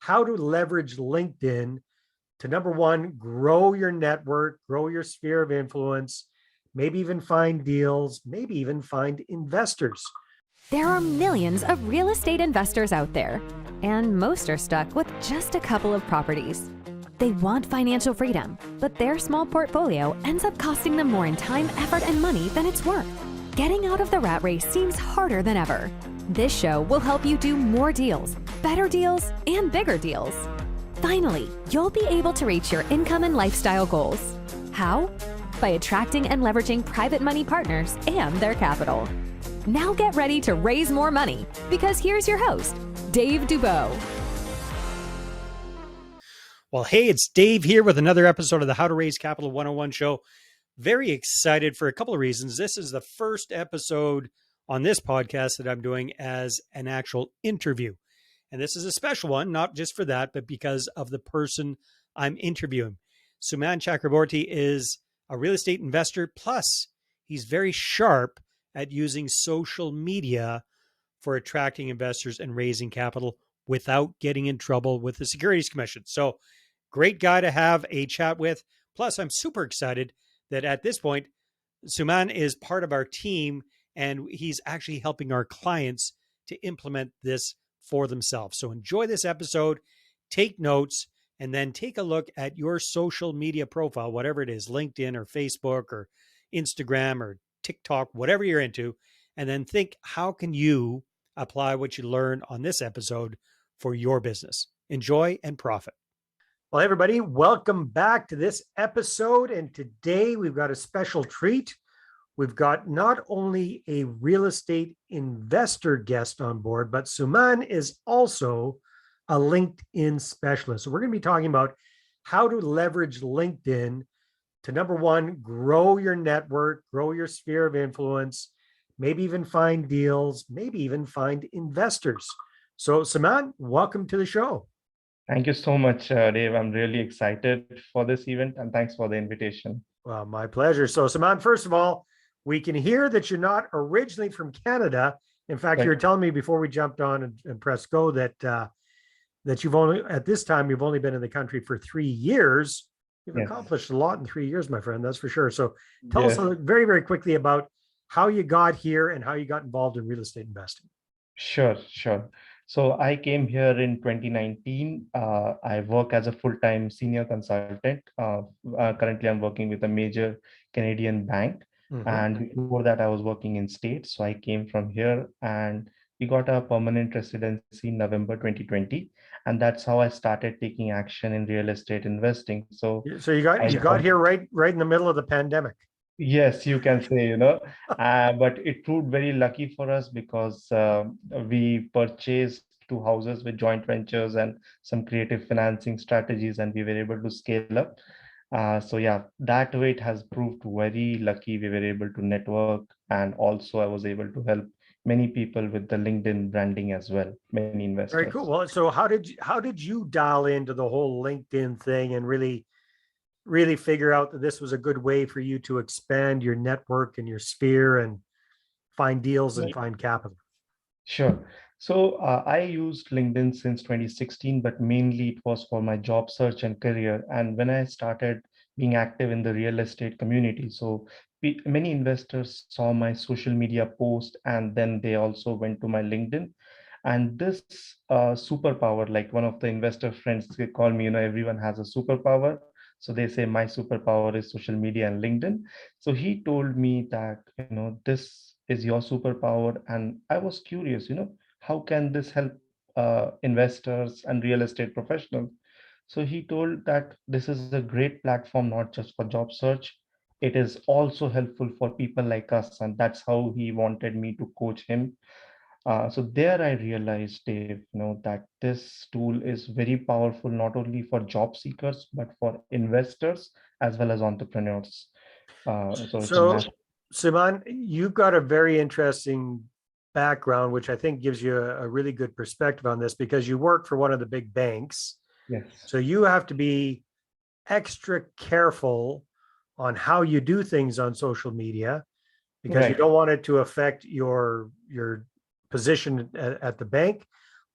how to leverage LinkedIn to, number one, grow your network, grow your sphere of influence, maybe even find deals, maybe even find investors. There are millions of real estate investors out there, and most are stuck with just a couple of properties. They want financial freedom, but their small portfolio ends up costing them more in time, effort, and money than it's worth. Getting out of the rat race seems harder than ever. This show will help you do more deals, better deals, and bigger deals. Finally, you'll be able to reach your income and lifestyle goals. How? By attracting and leveraging private money partners and their capital. Now get ready to raise more money, because here's your host, Dave Dubeau. Well, hey, it's Dave here with another episode of the How to Raise Capital 101 show. Very excited for a couple of reasons. This is the first episode on this podcast that I'm doing as an actual interview. And this is a special one, not just for that, but because of the person I'm interviewing. Suman Chakraborty is a real estate investor, plus he's very sharp at using social media for attracting investors and raising capital without getting in trouble with the Securities Commission. So great guy to have a chat with. Plus, I'm super excited that at this point, Suman is part of our team, and he's actually helping our clients to implement this for themselves. So enjoy this episode, take notes, and then take a look at your social media profile, whatever it is, LinkedIn or Facebook or Instagram or TikTok, whatever you're into, and then think, how can you apply what you learn on this episode for your business? Enjoy and profit. Well, everybody, welcome back to this episode. And today we've got a special treat. We've got not only a real estate investor guest on board, but Suman is also a LinkedIn specialist. So we're going to be talking about how to leverage LinkedIn to, number one, grow your network, grow your sphere of influence, maybe even find deals, maybe even find investors. So Suman, welcome to the show. Thank you so much, Dave. I'm really excited for this event, and thanks for the invitation. Well, my pleasure. So Suman, first of all, we can hear that you're not originally from Canada. In fact, you were telling me before we jumped on and pressed go that that you've only, at this time, you've only been in the country for 3 years. You've accomplished a lot in 3 years, my friend, that's for sure. So tell us very, very quickly about how you got here and how you got involved in real estate investing. Sure. So I came here in 2019. I work as a full-time senior consultant. Currently, I'm working with a major Canadian bank. Mm-hmm. And before that, I was working in States. So I came from here and we got a permanent residency in November 2020. And that's how I started taking action in real estate investing. So you got here right in the middle of the pandemic. Yes, you can say, but it proved very lucky for us because we purchased 2 houses with joint ventures and some creative financing strategies, and we were able to scale up. That way it has proved very lucky. We were able to network, and also I was able to help many people with the LinkedIn branding as well, many investors. Very cool. Well, so how did you dial into the whole LinkedIn thing and really figure out that this was a good way for you to expand your network and your sphere and find deals and find capital? Sure. So I used LinkedIn since 2016, but mainly it was for my job search and career. And when I started being active in the real estate community, so many investors saw my social media post, and then they also went to my LinkedIn. And this superpower, like one of the investor friends, they call me, everyone has a superpower. So they say my superpower is social media and LinkedIn. So he told me that, this is your superpower. And I was curious, how can this help investors and real estate professionals? So he told that this is a great platform, not just for job search. It is also helpful for people like us. And that's how he wanted me to coach him. So there I realized, Dave, that this tool is very powerful, not only for job seekers, but for investors as well as entrepreneurs. So Suman, you've got a very interesting background, which I think gives you a really good perspective on this, because you work for one of the big banks. Yes. So you have to be extra careful on how you do things on social media, because you don't want it to affect your position at the bank.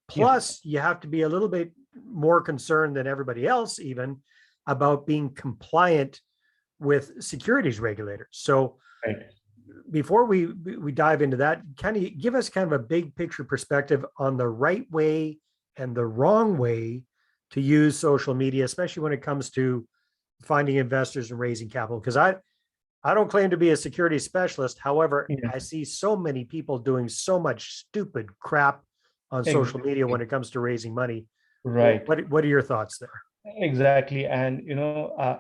Plus, you have to be a little bit more concerned than everybody else, even about being compliant with securities regulators. So Right. before we dive into that, kind of give us kind of a big picture perspective on the right way and the wrong way to use social media, especially when it comes to finding investors and raising capital. Because I don't claim to be a security specialist. However, Yeah. I see so many people doing so much stupid crap on social media when Exactly. it comes to raising money. Right. What are your thoughts there? Exactly. And,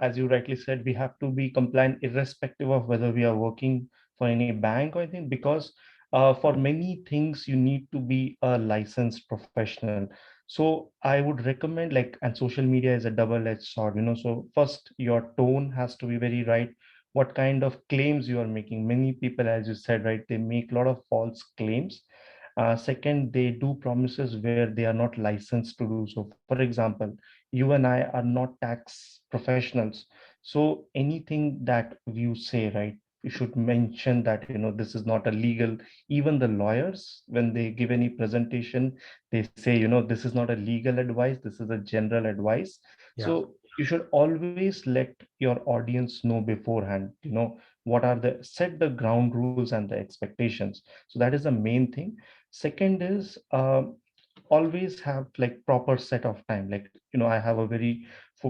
as you rightly said, we have to be compliant irrespective of whether we are working for any bank or anything, because for many things, you need to be a licensed professional. So I would recommend, like, and social media is a double-edged sword, so first, your tone has to be very right. What kind of claims you are making? Many people, as you said, right, they make a lot of false claims. Second, they do promises where they are not licensed to do so. For example, you and I are not tax professionals. So anything that you say, right, you should mention that, this is not a legal, even the lawyers, when they give any presentation, they say, this is not a legal advice, this is a general advice. Yeah. So you should always let your audience know beforehand, what are the set the ground rules and the expectations. So that is the main thing. Second is always have like proper set of time. Like, I have a very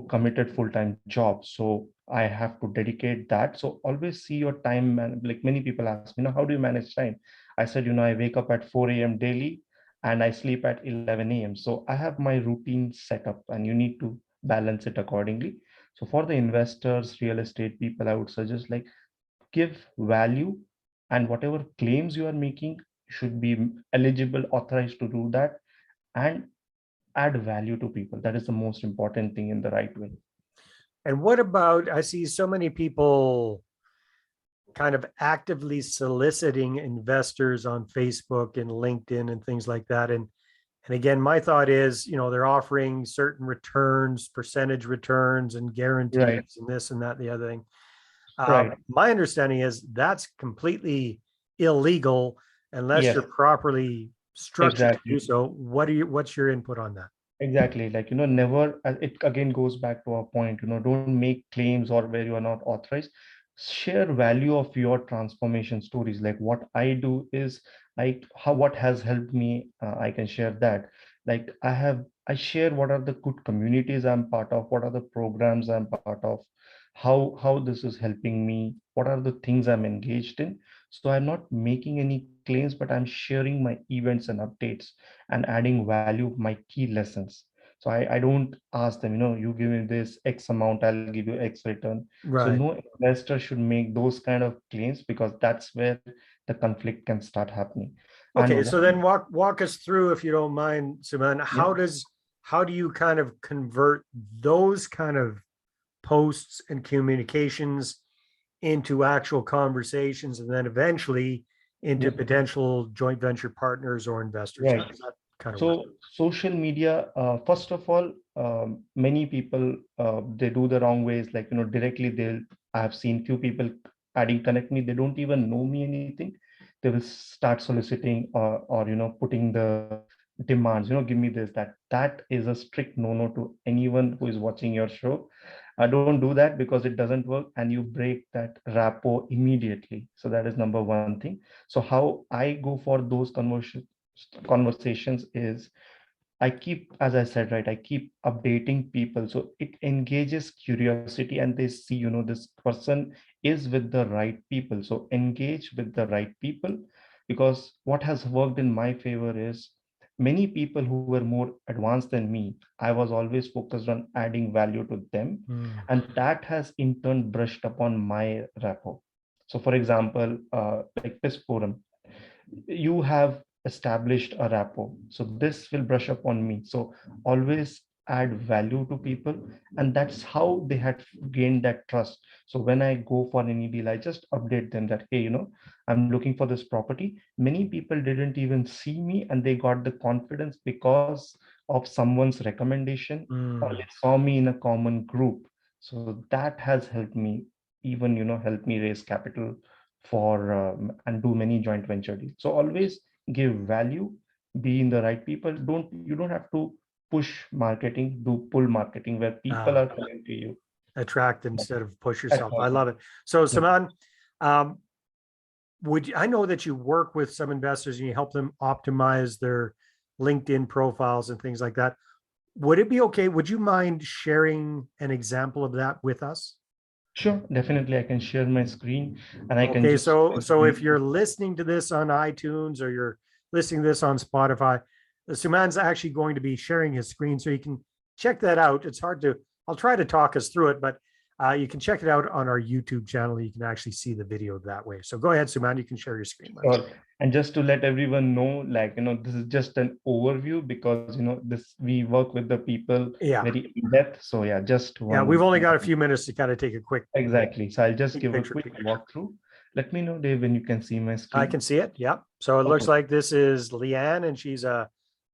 committed full-time job, so I have to dedicate that. So always see your time. And like many people ask me, how do you manage time? I said, I wake up at 4 a.m. daily and I sleep at 11 a.m. So I have my routine set up, and you need to balance it accordingly. So for the investors, real estate people, I would suggest, like, give value, and whatever claims you are making should be eligible, authorized to do that, and add value to people. That is the most important thing in the right way. And what about, I see so many people kind of actively soliciting investors on Facebook and LinkedIn and things like that. And again, my thought is, they're offering certain returns, percentage returns, and Right. guarantees, and this and that, and the other thing. Right. My understanding is that's completely illegal unless Yes. you're properly structured to do Exactly. so. What's your input on that? Exactly. Like, never, it again goes back to our point, don't make claims or where you are not authorized. Share value of your transformation stories. Like what I do is, what has helped me, I can share that. Like I share what are the good communities I'm part of, what are the programs I'm part of, how this is helping me, what are the things I'm engaged in. So I'm not making any claims, but I'm sharing my events and updates and adding value, my key lessons. So I don't ask them, you give me this X amount, I'll give you X return. So Right. no investor should make those kind of claims, because that's where the conflict can start happening. Okay, And so then walk us through, if you don't mind, Suman, yeah, how do you kind of convert those kind of posts and communications into actual conversations and then eventually into yeah, potential joint venture partners or investors? How right. does that kind of work? So social media, first of all, many people, they do the wrong ways. Like, directly I have seen few people adding connect me. They don't even know me anything. They will start soliciting, or putting the demands. Give me this, that. That is a strict no-no to anyone who is watching your show. Don't do that, because it doesn't work, and you break that rapport immediately. So that is number one thing. So how I go for those conversations is, I keep, as I said, right, I keep updating people. So it engages curiosity, and they see, this person is with the right people. So engage with the right people, because what has worked in my favor is many people who were more advanced than me, I was always focused on adding value to them. Mm. And that has in turn brushed upon my rapport. So for example, like this forum, you have established a rapport, so this will brush up on me. So always add value to people, and that's how they had gained that trust. So when I go for any deal, I just update them that, hey, I'm looking for this property. Many people didn't even see me, and they got the confidence because of someone's recommendation, or Mm. they saw me in a common group. So that has helped me, even help me raise capital for, and do many joint venture deals. So always give value, be in the right people. You don't have to push marketing, do pull marketing, where people are coming to you. Attract instead of push That's yourself. I right. love it. So, Yeah. Suman, um, I know that you work with some investors and you help them optimize their LinkedIn profiles and things like that. Would it be okay? Would you mind sharing an example of that with us? Sure, definitely. I can share my screen and I can Okay, just. so if you're listening to this on iTunes or you're listening to this on Spotify, Suman's actually going to be sharing his screen, so you can check that out. It's hard to. I'll try to talk us through it, but you can check it out on our YouTube channel. You can actually see the video that way. So go ahead, Suman. You can share your screen. Sure. And just to let everyone know, like, this is just an overview because, this we work with the people Yeah, very in depth. So yeah, just yeah. We've one. only got a few minutes to kind of take a quick Exactly. So I'll just give a picture. quick walkthrough. Let me know, Dave, when you can see my I screen. can see it. Yeah. So it looks Okay. like this is Leanne, and she's a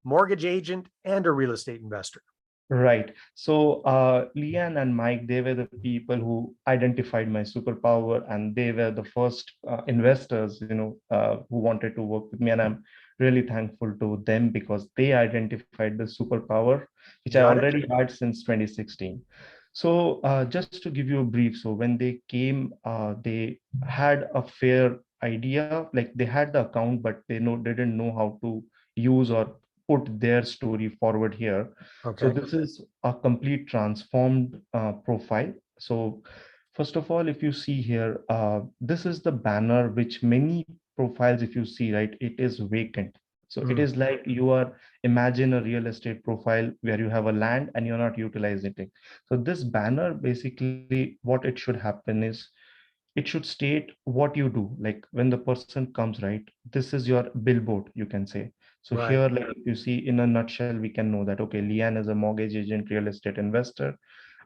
mortgage agent and a real estate investor. Right. So Leanne and Mike, they were the people who identified my superpower, and they were the first investors, who wanted to work with me. And I'm really thankful to them because they identified the superpower, which I Got it? already had since 2016. So just to give you a brief, so when they came, they had a fair idea, like they had the account, but they didn't know how to use or put their story forward here. So Okay. this is a complete transformed profile. So first of all, if you see here, this is the banner which many profiles, if you see, right, it is vacant. So it Mm, is like you are, imagine a real estate profile where you have a land and you're not utilizing it. So this banner, basically what it should happen is it should state what you do. Like when the person comes, right, this is your billboard, you can say. So right. here, like if you see in a nutshell, we can know that, okay, Leanne is a mortgage agent, real estate investor.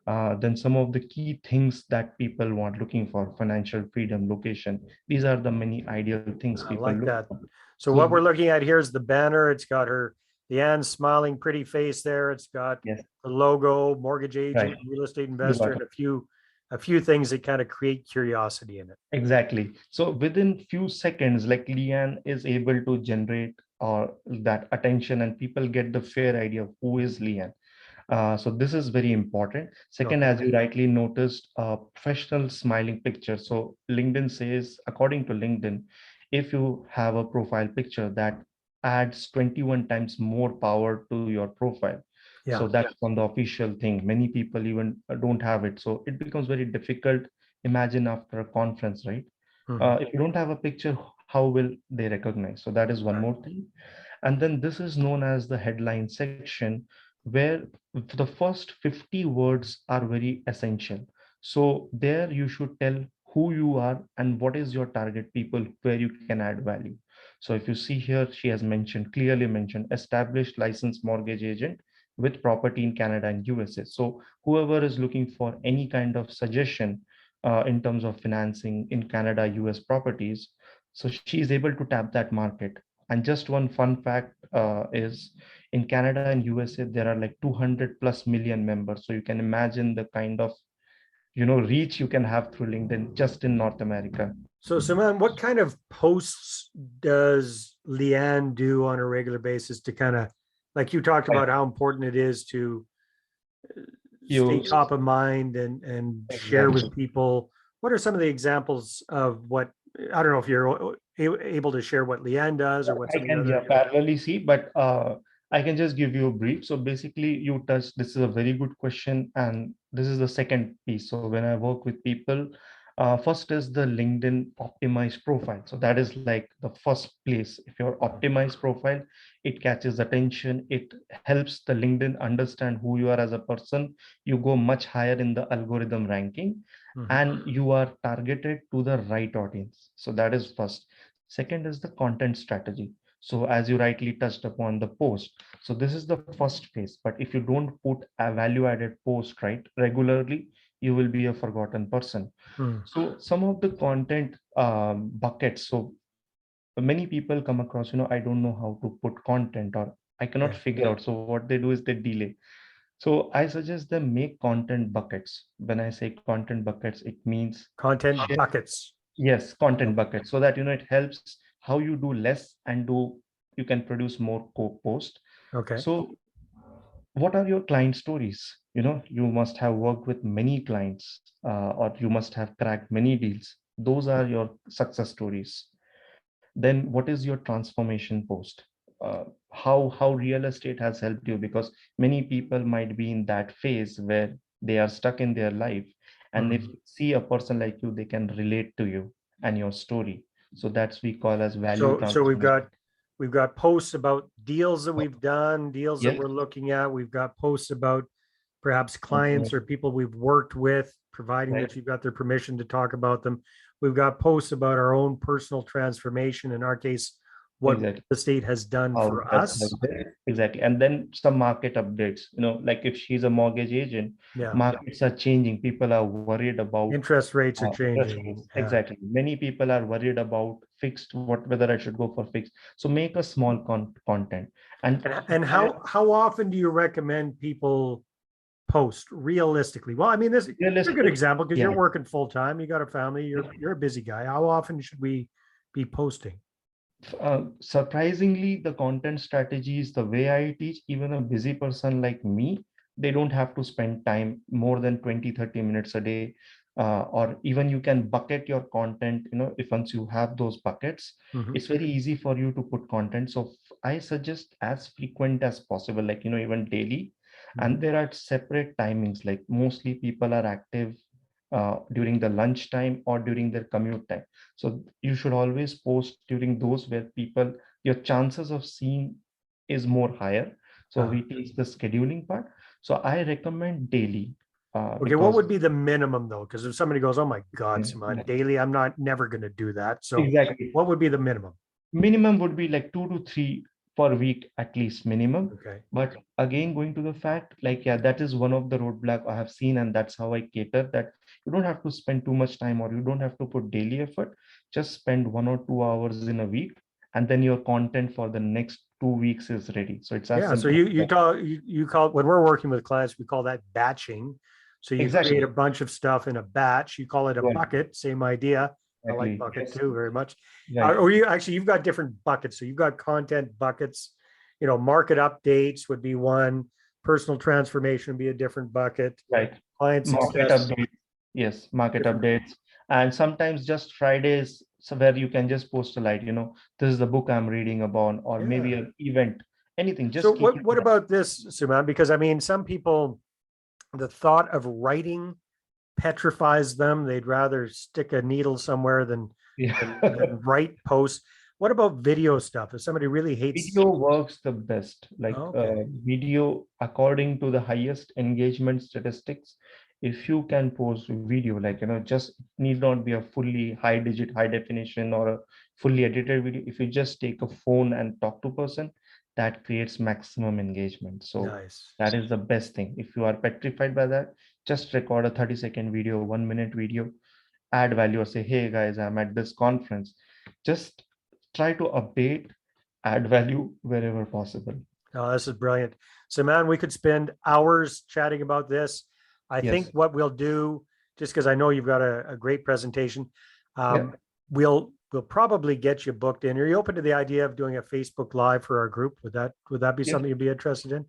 Then some of the key things that people want looking for: financial freedom, location. These are the many ideal things I people like look that. for. So what So we're looking at here is the banner. It's got her, Leanne's smiling, pretty face there. It's got yes, the logo, mortgage agent, right, real estate you investor, got and it. a few things that kind of create curiosity in it. Exactly. So within few seconds, like Leanne is able to generate that attention, and people get the fair idea of who is Leanne. So this is very important. Second, Okay. as you rightly noticed, professional smiling picture. So LinkedIn says, according to LinkedIn, if you have a profile picture, that adds 21 times more power to your profile. So Yeah. that's on the official thing. Many people even don't have it. So it becomes very difficult. Imagine after a conference, right? Mhm. If you don't have a picture, how will they recognize? So that is one Right. more thing. And then this is known as the headline section, where the first 50 words are very essential. So there you should tell who you are and what is your target people where you can add value. So if you see here, she has clearly mentioned established licensed mortgage agent with property in Canada and USA. So whoever is looking for any kind of suggestion in terms of financing in Canada, US properties, so she is able to tap that market. And just one fun fact is in Canada and USA, there are like 200 plus million members. So you can imagine the kind of reach you can have through LinkedIn just in North America. So, Simon, what kind of posts does Leanne do on a regular basis to kind of, like you talked Right. about how important it is to stay You top of mind and share with exactly. people? What are some of the examples of what, I don't know if you're able to share what Leanne does or what I some of your can, yeah, other. parallelly see, but I can just give you a brief. So basically, you touched, this is a very good question, and this is the second piece. So when I work with people, first is the LinkedIn optimized profile. So that is like the first place. If your optimized profile, it catches attention, it helps the LinkedIn understand who you are as a person. You go much higher in the algorithm ranking, Mhm. and you are targeted to the right audience. So that is first. Second is the content strategy. So as you rightly touched upon the post, so this is the first phase. But if you don't put a value added post right regularly, you will be a forgotten person. Mm. So some of the content buckets. So many people come across, I don't know how to put content, or I cannot Okay. figure out. So what they do is they delay. So I suggest them make content buckets. When I say content buckets, it means Content share. buckets. Yes, content bucket, so that it helps how you do less and you can produce more post. Okay. So what are your client stories? You must have worked with many clients, or you must have cracked many deals. Those are your success stories. Then what is your transformation post? How real estate has helped you, because many people might be in that phase where they are stuck in their life, and if Mhm. you see a person like you, they can relate to you and your story. So that's we call as value So transformation. we've got posts about deals that we've done, deals that Yes. we're looking at. We've got posts about perhaps clients or people we've worked with, providing Right. that you've got their permission to talk about them. We've got posts about our own personal transformation, in our case, what real Exactly. estate has done How for that's us. helped it. Exactly. And then some market updates, like if she's a mortgage agent, Yeah. markets are changing. People are worried about Interest rates are interest rates. changing. Yeah. Exactly. Many people are worried about fixed, whether I should go for fixed. So make a small content. And And how often do you recommend people post realistically? Well, I mean, this is a good realistic, example because you're yeah. working full time, you got a family, you're a busy guy. How often should we be posting? Surprisingly, the content strategies, the way I teach, even a busy person like me, they don't have to spend time more than 20-30 minutes a day. Or even you can bucket your content, if once you have those buckets, Mhm. it's very easy for you to put content. So I suggest as frequent as possible, like, even daily. And Mhm. there are separate timings, like mostly people are active during the lunch time or during their commute time. So you should always post during those where people, your chances of seeing is more higher. So Uh, we teach the scheduling part. So I recommend daily, okay, what because would be the minimum though? Because if somebody goes, "Oh my God, Suman, daily, I'm not never going to do that." So, exactly, what would be the minimum? minimum would be like 2 to 3 per week, at least minimum. Okay. But again, going to the fact, like, yeah, that is one of the roadblock I have seen, and that's how I cater that. You don't have to spend too much time, or you don't have to put daily effort. Just spend 1 or 2 hours in a week, and then your content for the next 2 weeks is ready. So it's as Yeah. So simple as that. you call, when we're working with clients, we call that batching. So you create a Exactly. bunch of stuff in a batch. You call it a Right. bucket. Same idea. I like Exactly. bucket Yes. too very much. Right. Or you actually you've got different buckets. So you've got content buckets. Market updates would be one. Personal transformation would be a different bucket. Right. Client Market success, updates. Yes, market different. updates. And sometimes just Fridays, so where you can just post a light, this is the book I'm reading about, or maybe Yeah. an event, anything, So just keep it. what about this, Suman? Because I mean, some people, the thought of writing petrifies them. They'd rather stick a needle somewhere Yeah. than write posts. What about video stuff? If somebody really hates, Video works the best. Like, okay, video, according to the highest engagement statistics, if you can post video, like, just need not be a fully high definition or a fully edited video. If you just take a phone and talk to person, that creates maximum engagement. So nice. that is the best thing. If you are petrified by that, just record a 30-second video, 1 minute video, add value, or say, hey guys, I'm at this conference. Just try to update, add value wherever possible. Oh, this is brilliant. So, man, we could spend hours chatting about this. I think Yes. what we'll do, just because I know you've got a great presentation, Yeah. we'll probably get you booked in. Are you open to the idea of doing a Facebook Live for our group? Would that be Yes. something you'd be interested in?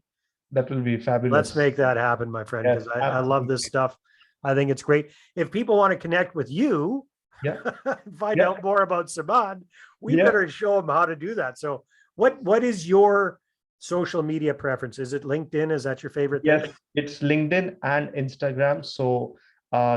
That will be Let's fabulous. make that happen, my friend, Yes, because I love this absolutely. stuff. I think it's great. If people want to connect with you, Yeah. find Yeah. out more about Saman, we Yeah. better show them how to do that. So, what is your social media preference? Is it LinkedIn? Is that your favorite thing? Yes. It's LinkedIn and Instagram. So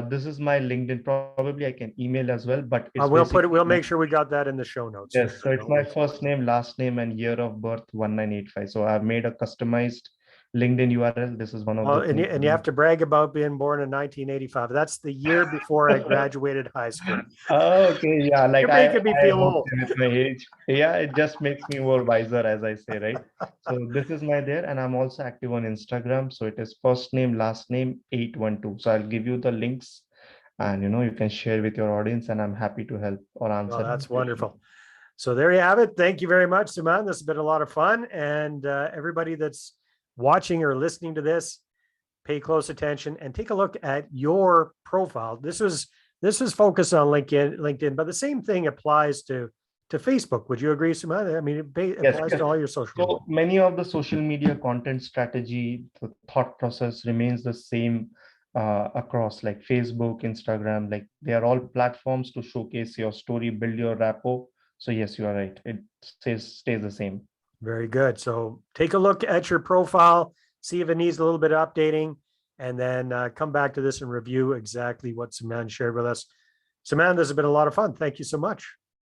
this is my LinkedIn. Probably I can email as well, but it's We'll put it. basically We'll make sure we got that in the show notes. So yes. So you it's know, my first name, last name, and year of birth 1985. So I've made a customized LinkedIn URL. This is one of well, the and things. you have to brag about being born in 1985. That's the year before I graduated high school. Oh, okay, yeah, like You're I, making me I feel hope old. with my age. Yeah, it just makes me more wiser, as I say, right? So this is my there, and I'm also active on Instagram. So it is first name, last name, 812. So I'll give you the links, and you can share with your audience, and I'm happy to help or Oh, answer any that's question. wonderful. So there you have it. Thank you very much, Suman. This has been a lot of fun. And everybody that's watching or listening to this, pay close attention and take a look at your profile. This was focused on LinkedIn, but the same thing applies to to Facebook. Would you agree, Suman? I mean, it Yes, applies yes. to all your social media. So many of the social media content strategy, the thought process remains the same across like Facebook, Instagram, like they are all platforms to showcase your story, build your rapport. So yes, you are right. It stays the same. Very good. So take a look at your profile, see if it needs a little bit of updating, and then come back to this and review exactly what Suman shared with us. Suman, this has been a lot of fun. Thank you so much.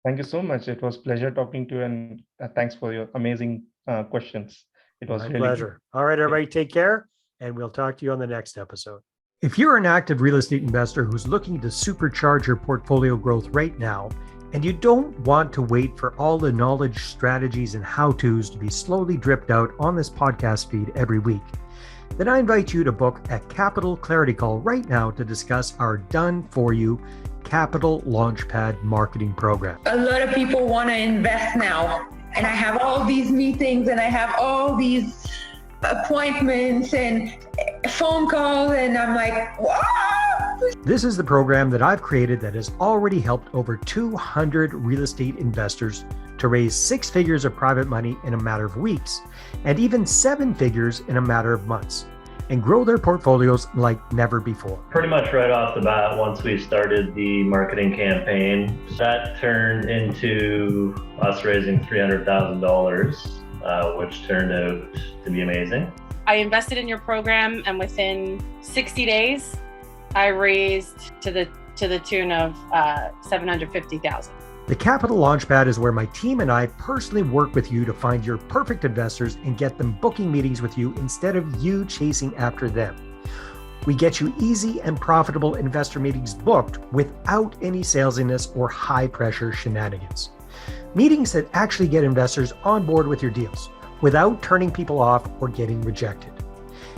Thank you so much. It was a pleasure talking to you, and thanks for your amazing questions. It was My really pleasure. All right, everybody, take care, and we'll talk to you on the next episode. If you're an active real estate investor who's looking to supercharge your portfolio growth right now, and you don't want to wait for all the knowledge, strategies, and how-tos to be slowly dripped out on this podcast feed every week, then I invite you to book a Capital Clarity Call right now to discuss our done-for-you Capital Launchpad marketing program. A lot of people want to invest now, and I have all these meetings and I have all these appointments and phone calls, and I'm like, wow. This is the program that I've created that has already helped over 200 real estate investors to raise 6 figures of private money in a matter of weeks, and even 7 figures in a matter of months, and grow their portfolios like never before. Pretty much right off the bat, once we started the marketing campaign, that turned into us raising $300,000, which turned out to be amazing. I invested in your program, and within 60 days, I raised to the tune of $750,000. The Capital Launchpad is where my team and I personally work with you to find your perfect investors and get them booking meetings with you instead of you chasing after them. We get you easy and profitable investor meetings booked without any salesiness or high pressure shenanigans. Meetings that actually get investors on board with your deals without turning people off or getting rejected.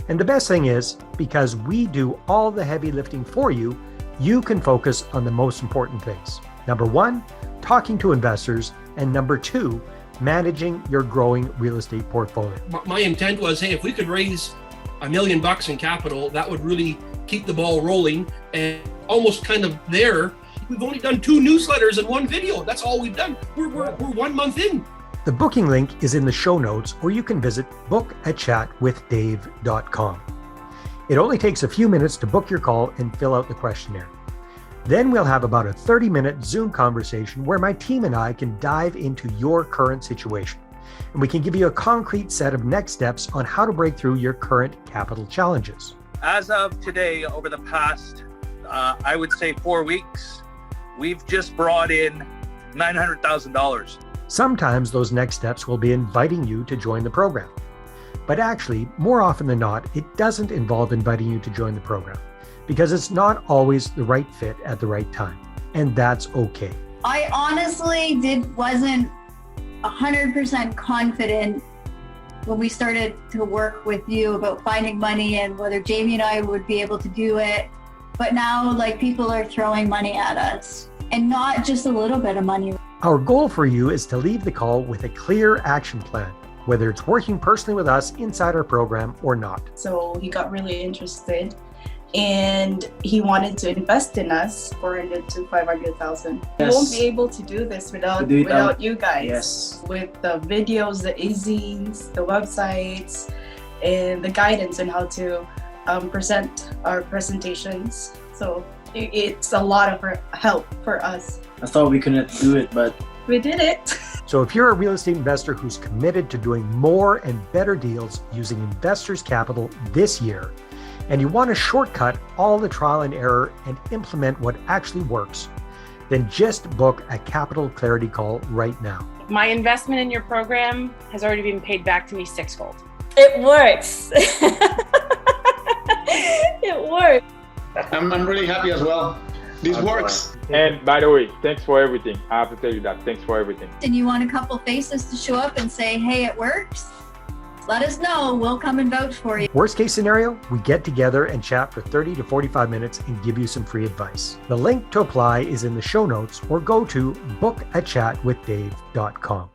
And the best thing is, because we do all the heavy lifting for you, you can focus on the most important things. Number 1, talking to investors, and number 2, managing your growing real estate portfolio. My intent was, hey, if we could raise $1 million in capital, that would really keep the ball rolling. And almost kind of there, we've only done 2 newsletters and 1 video. That's all we've done. We're 1 month in. The booking link is in the show notes, or you can visit bookachatwithdave.com. It only takes a few minutes to book your call and fill out the questionnaire. Then we'll have about a 30-minute Zoom conversation where my team and I can dive into your current situation, and we can give you a concrete set of next steps on how to break through your current capital challenges. As of today, over the past, I would say 4 weeks, we've just brought in $900,000. Sometimes those next steps will be inviting you to join the program. But actually, more often than not, it doesn't involve inviting you to join the program, because it's not always the right fit at the right time, and that's okay. I honestly wasn't 100% confident when we started to work with you about finding money and whether Jamie and I would be able to do it. But now, like, people are throwing money at us, and not just a little bit of money. Our goal for you is to leave the call with a clear action plan, whether it's working personally with us inside our program or not. So he got really interested, and he wanted to invest in us $400,000 to $500,000. Yes. We won't be able to do this without you guys. Yes. With the videos, the e-zines, the websites, and the guidance on how to present our presentations. So it's a lot of help for us. I thought we couldn't do it, but we did it. So if you're a real estate investor who's committed to doing more and better deals using investors' capital this year, and you want to shortcut all the trial and error and implement what actually works, then just book a Capital Clarity Call right now. My investment in your program has already been paid back to me 6-fold. It works. It works. I'm really happy as well. This works. And by the way, thanks for everything. I have to tell you that. Thanks for everything. And you want a couple faces to show up and say, hey, it works? Let us know. We'll come and vouch for you. Worst case scenario, we get together and chat for 30 to 45 minutes and give you some free advice. The link to apply is in the show notes, or go to bookachatwithdave.com.